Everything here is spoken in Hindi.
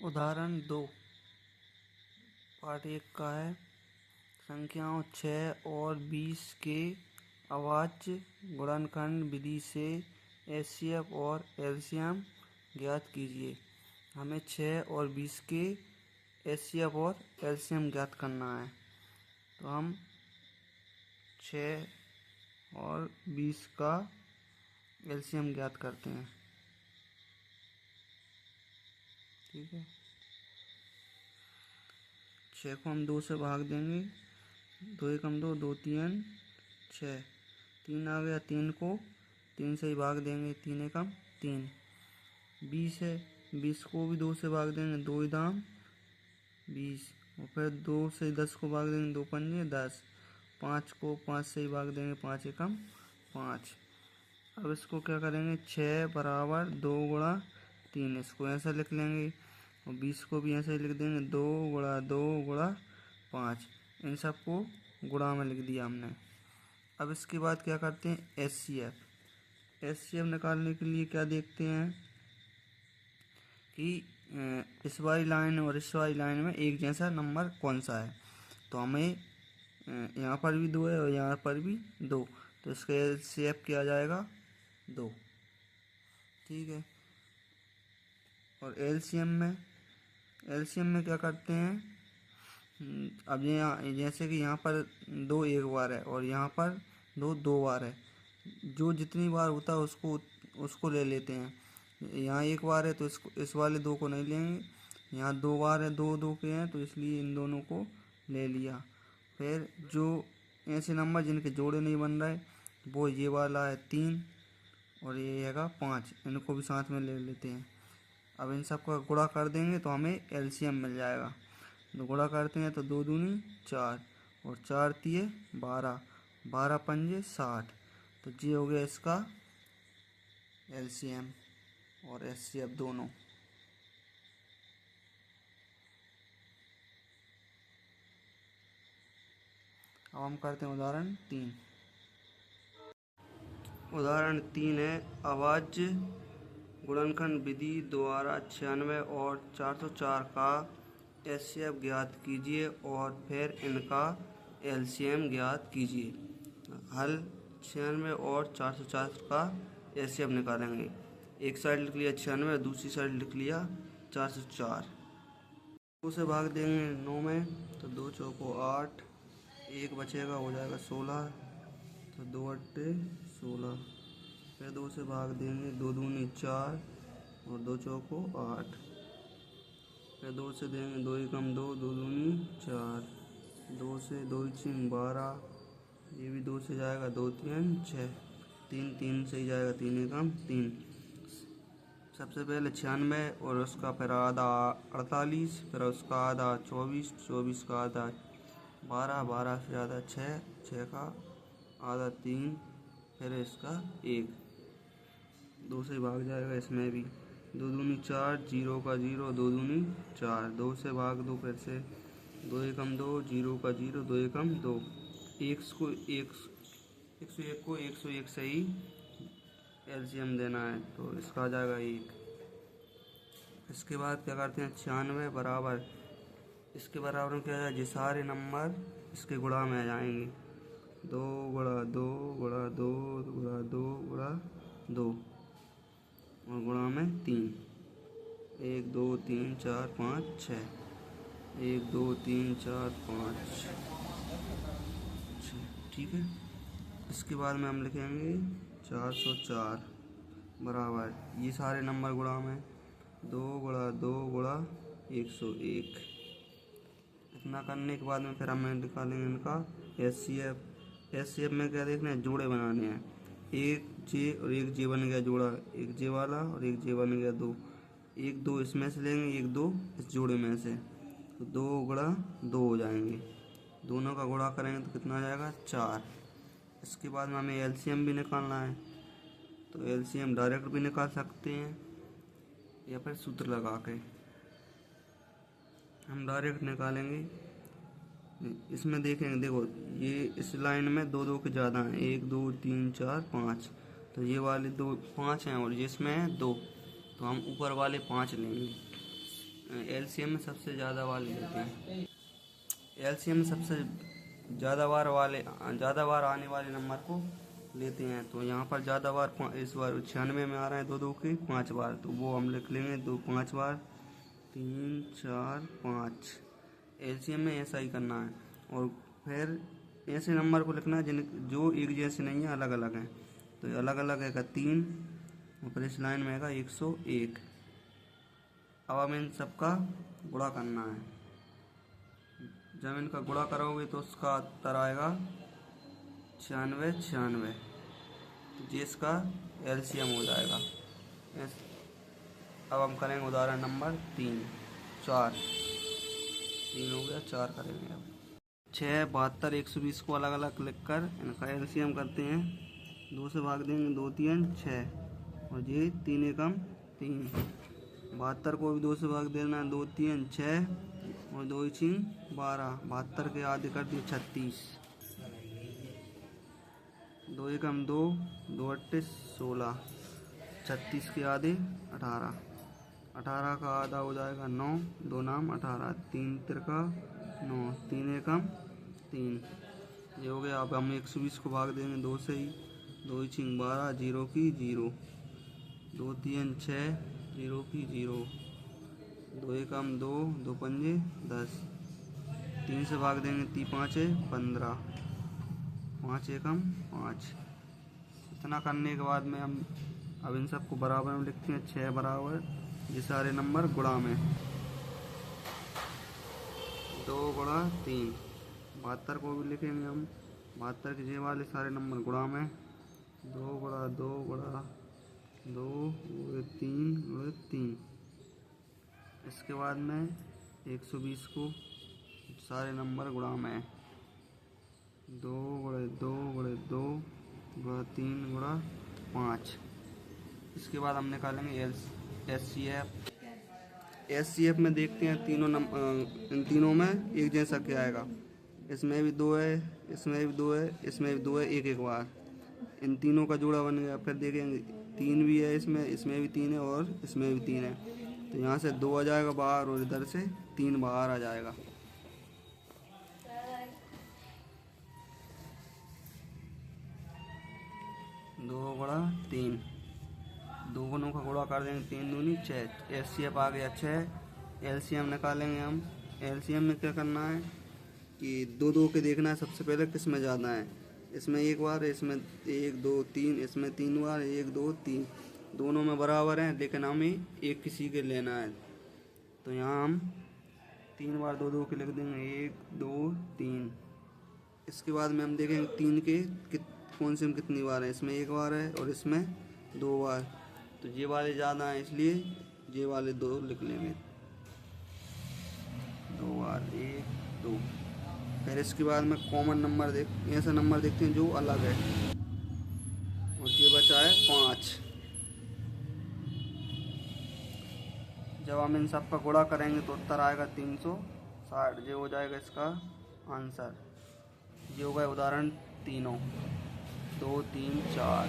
उदाहरण 2 पार्ट 1 का है। संख्याओं 6 और 20 के अभाज्य गुणनखंड विधि से एचसीएफ और एलसीएम ज्ञात कीजिए। हमें 6 और 20 के एचसीएफ और एलसीएम ज्ञात करना है। तो हम 6 और 20 का एलसीएम ज्ञात करते हैं। ठीक है, 6 को हम 2 से भाग देंगे। 2 एकम 2, 2 तीन 6, 3 आ गया। 3 को 3 से ही भाग देंगे। 3 एकम 3। 20 है, 20 को भी 2 से भाग देंगे। 2 दाम 20। और फिर 2 से 10 को भाग देंगे। 2 पंजे 10। 5 को 5 से ही भाग देंगे। 5 एकम 5। अब इसको क्या करेंगे, 6 बराबर 2 गुणा 3, इसको ऐसा लिख लेंगे। और 20 को भी ऐसे ही लिख देंगे, 2 गुणा 2 गुणा 5। इन सबको गुणा में लिख दिया हमने। अब इसके बाद क्या करते हैं, एचसीएफ निकालने के लिए क्या देखते हैं कि इस वाली लाइन और इस वाली लाइन में एक जैसा नंबर कौन सा है। तो हमें यहाँ पर भी 2 है और यहाँ पर भी 2, तो इसका एचसीएफ क्या आ जाएगा, 2। ठीक है। और एलसीएम में क्या करते हैं, अब ये जैसे कि यहाँ पर 2 एक बार है और यहाँ पर 2 दो बार है। जो जितनी बार होता है उसको ले लेते हैं। यहाँ एक बार है तो इस वाले 2 को नहीं लेंगे। यहाँ 2 बार है, 2 दो के हैं, तो इसलिए इन दोनों को ले लिया। फिर जो ऐसे नंबर जिनके जोड़े नहीं बन रहे, वो ये वाला है 3 और ये हैगा 5, इनको भी साथ में ले लेते हैं। अब इन सब का गुणा कर देंगे तो हमें एलसीएम मिल जाएगा। तो गुणा करते हैं तो 2 दूनी 4 और 4 तिये 12, 12 पंजे 60। तो ये हो गया इसका एलसीएम और एचसीएफ दोनों। अब हम करते हैं उदाहरण 3। उदाहरण 3 है, अभाज्य गुणनखंड विधि द्वारा 96 और 404 का एचसीएफ ज्ञात कीजिए और फिर इनका एलसीएम ज्ञात कीजिए। हल 96 और 404 का एचसीएफ निकालेंगे। एक साइड लिख लिया 96, दूसरी साइड लिख लिया 404। 2 से भाग देंगे 9 में, तो 2 चौको 8, 1 बचेगा, हो जाएगा 16। तो 2 अट्टे 16। फिर 2 से भाग देंगे, 2 दूनी 4 और 2 चौको 8। फिर 2 से देंगे, 2 एकम 2, 2 दूनी 4। 2 से 2 छीन 12, ये भी 2 से जाएगा, 2 तीन 6। 3 3 से ही जाएगा, 3 एकम 3। सबसे पहले 96 और उसका फिर आधा 48, फिर उसका आधा 24, 24 का आधा 12, 12 से आधा 6, 6 का आधा 3, फिर इसका 1। 2 से भाग जाएगा इसमें भी। 2 दूनी 4, 0 का 0, 2 दूनी 4। 2 से भाग दो फिर से, 2 एकम 2, 0 का 0, 2 एकम 2। 101 को 101 से ही एलसीएम देना है, तो इसका आ जाएगा 1। इसके बाद क्या करते हैं, 96 बराबर, इसके बराबर में क्या है, ये सारे नंबर इसके गुणा में आ जाएंगे। 2 गुणा 2 गुणा 2 गुणा 2 गुणा 2 और गुणा में 3। 1 2 3 4 5 6, 1 2 3 4 5 6। ठीक है। इसके बाद में हम लिखेंगे 404 बराबर, ये सारे नंबर गुणा में 2 गुणा 2 गुणा 101। इतना करने के बाद में फिर हमें निकालेंगे इनका एचसीएफ में क्या देखना है, जोड़े बनाने हैं। एक जे और एक जे बन गया जोड़ा, एक जे वाला और एक जे बन गया 2। 1 2 इसमें से लेंगे, 1 2 इस जोड़े में से, तो 2 गुणा 2 हो जाएंगे। दोनों का गुणा करेंगे तो कितना आ जाएगा, 4। इसके बाद में हमें एलसीएम भी निकालना है। तो एलसीएम डायरेक्ट भी निकाल सकते हैं या फिर सूत्र लगा के। हम डायरेक्ट निकालेंगे। इसमें देखेंगे, देखो ये इस लाइन में 2 2 के ज़्यादा हैं, 1 2 3 4 5, तो ये वाले 2 5 हैं और जिसमें है 2, तो हम ऊपर वाले 5 लेंगे। एलसीएम में सबसे ज़्यादा वाले लेते हैं। एलसीएम में सबसे ज़्यादा बार आने वाले नंबर को लेते हैं। तो यहाँ पर ज़्यादा बार इस बार 96 में आ रहा है 2 2 के 5 बार, तो वो हम लिख लेंगे 2 5 बार 3 4 5। एलसीएम में ऐसा ही करना है। और फिर ऐसे नंबर को लिखना है जो एक जैसे नहीं है, अलग अलग हैं। तो अलग अलग है 3 और फिर इस लाइन में है 101। अब हमें इन सबका गुणा करना है। जब इनका गुणा करोगे तो उसका उत्तर आएगा 96 96, जिसका एलसीएम हो जाएगा। अब हम करेंगे उदाहरण नंबर 3 4 3 हो गया, 4 करेंगे अब। 6 72 120 को अलग अलग लिख कर इनका एलसीएम करते हैं। 2 से भाग देंगे 2 3 6 और ये 3 एकम 3। 72 को भी 2 से भाग देना है 2 3 6 और 2 6 12। 72 के आधे कर दिए 36। 2 एकम 2 2 8 16। 36 के आधे 18। 18 का आधा हो जाएगा 9। 2 नाम 18। 3 तिरका 9। 3 एकम 3। ये हो गया। अब हम 120 को भाग देंगे 2 से ही। 2 6 12 0 की 0। 2 3 6 0 की 0। 2 एकम 2 2 पंजे 10। 3 से भाग देंगे 3 5 15। 5 एकम 5। इतना करने के बाद में हम अब इन सबको बराबर में लिखते हैं। 6 बराबर ये सारे नंबर गुणा में 2 गुणा 3। 72 को भी लिखेंगे हम। 72 के ये वाले सारे नंबर गुणा में 2 गुणा 2 गुणा 2 गुणे 3। इसके बाद में 120 को सारे नंबर गुणा में 2 गुणे 2 गुणे 2 गुणा 3 गुणा 5। इसके बाद हम निकालेंगे एचसीएफ में देखते हैं इन तीनों में एक जैसा क्या आएगा। इसमें भी 2 है, इसमें भी 2 है, इसमें भी 2 है, एक बार इन तीनों का जोड़ा बन गया। फिर देखेंगे 3 भी है, इसमें भी 3 है और इसमें भी 3 है। तो यहाँ से 2 आ जाएगा बाहर और इधर से 3 बाहर आ जाएगा। दो गुणा 3, 2 गुणों का गुणा कर देंगे 3 दूनी 6। एचसीएफ आ गया 6। एलसीएम निकालेंगे हम। एलसीएम में क्या करना है कि 2 2 के देखना है सबसे पहले किस में ज़्यादा है। इसमें 1 बार, इसमें 1 2 3, इसमें 3 बार 1 2 3। दोनों में बराबर हैं लेकिन हमें एक किसी के लेना है। तो यहाँ हम 3 बार 2 2 के लिख देंगे 1 2 3। इसके बाद में हम देखेंगे 3 के कौन से में कितनी बार है। इसमें 1 बार है और इसमें 2 बार। तो ये वाले ज़्यादा हैं इसलिए ये वाले 2 लिख लेंगे। 2 बार 1 2। फिर इसके बाद में कॉमन नंबर ऐसा नंबर देखते हैं जो अलग है और ये बचा है 5। जब हम इन सब का गुणा करेंगे तो उत्तर आएगा 360। ये हो जाएगा इसका आंसर। ये होगा उदाहरण तीनों 2 3 4।